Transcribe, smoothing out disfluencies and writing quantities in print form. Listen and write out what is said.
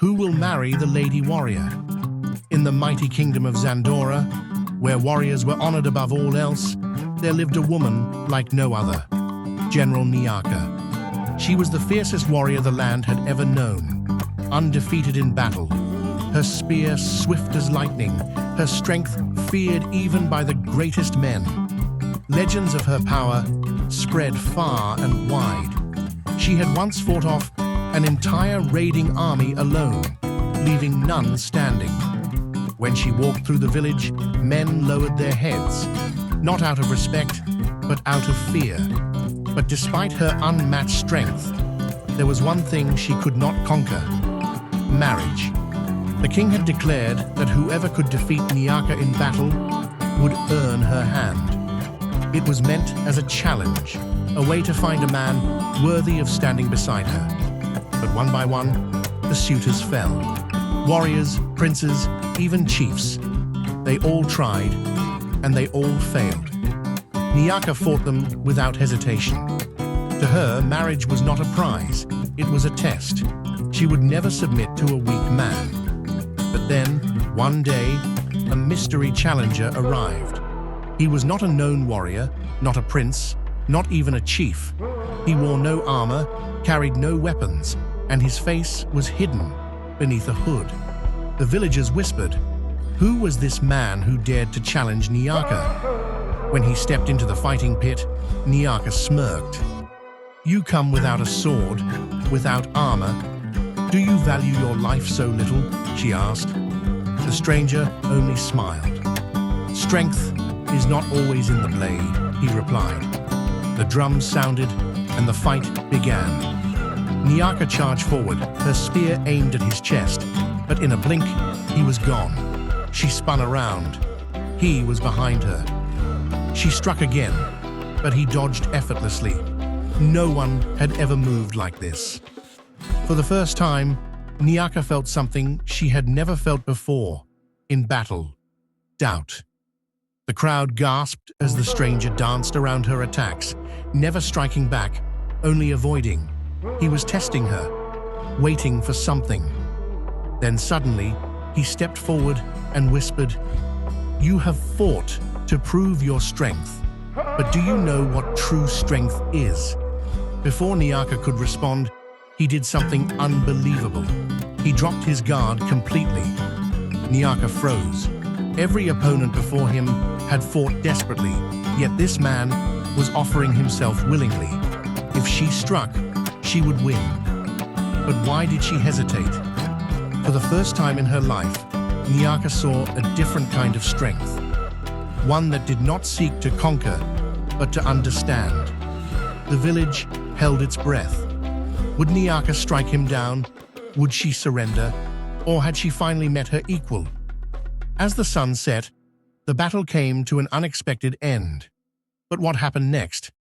Who will marry the lady warrior? In the mighty kingdom of Zandora, where warriors were honored above all else, there lived a woman like no other, General Nyaka. She was the fiercest warrior the land had ever known, undefeated in battle, her spear swift as lightning, her strength feared even by the greatest men. Legends of her power spread far and wide. She had once fought off an entire raiding army alone, leaving none standing. When she walked through the village, men lowered their heads, not out of respect, but out of fear. But despite her unmatched strength, there was one thing she could not conquer: marriage. The king had declared that whoever could defeat Nyaka in battle would earn her hand. It was meant as a challenge, a way to find a man worthy of standing beside her. But one by one, the suitors fell. Warriors, princes, even chiefs. They all tried, and they all failed. Nyaka fought them without hesitation. To her, marriage was not a prize, it was a test. She would never submit to a weak man. But then, one day, a mystery challenger arrived. He was not a known warrior, not a prince, not even a chief. He wore no armor, carried no weapons, and his face was hidden beneath a hood. The villagers whispered, "Who was this man who dared to challenge Nyaka?" When he stepped into the fighting pit, Nyaka smirked. "You come without a sword, without armor. Do you value your life so little?" she asked. The stranger only smiled. "Strength is not always in the blade," he replied. The drums sounded, and the fight began. Nyaka charged forward, her spear aimed at his chest, but in a blink, he was gone. She spun around. He was behind her. She struck again, but he dodged effortlessly. No one had ever moved like this. For the first time, Nyaka felt something she had never felt before in battle: doubt. The crowd gasped as the stranger danced around her attacks, never striking back, only avoiding. He was testing her, waiting for something. Then suddenly, he stepped forward and whispered, "You have fought to prove your strength, but do you know what true strength is?" Before Nyaka could respond, he did something unbelievable. He dropped his guard completely. Nyaka froze. Every opponent before him had fought desperately, yet this man was offering himself willingly. If she struck, she would win. But why did she hesitate? For the first time in her life, Nyaka saw a different kind of strength. One that did not seek to conquer, but to understand. The village held its breath. Would Nyaka strike him down? Would she surrender? Or had she finally met her equal? As the sun set, the battle came to an unexpected end. But what happened next?